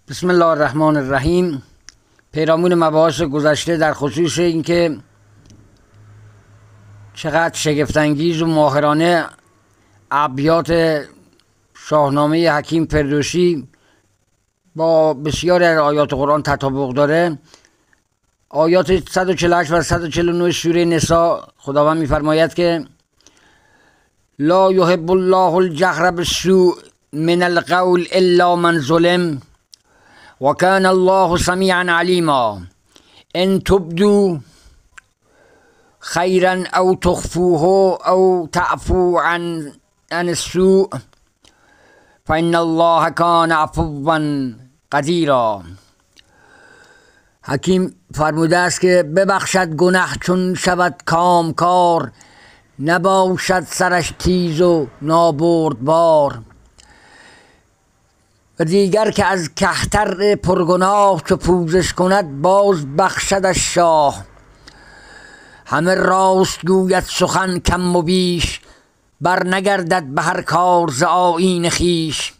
بسم الله الرحمن الرحیم. پیرامون مباحث گذشته در خصوص اینکه چقدر شگفت‌انگیز و ماهرانه ابیات شاهنامه حکیم فردوسی با بسیاری از آیات قرآن تطابق داره. آیات 148 و 149 سوره نساء خداوند می‌فرماید که لا یحب الله الجهر بالسوء من القول الا من ظلم و کان الله سمیعا علیما ان تبدوا خیرا او تخفوه او تعفو عن السوء فان الله کان عفوا قدیرا. حکیم فرموده است که ببخشد گنه چون شود کامکار، نباشد سرش تیز و نابردبار. و دیگر که از کهتر پرگناه چو پوزش کند، باز بخشدش شاه. همه راست گوید سخن کم و بیش، بر نگردد به هر کار ز آیین خویش.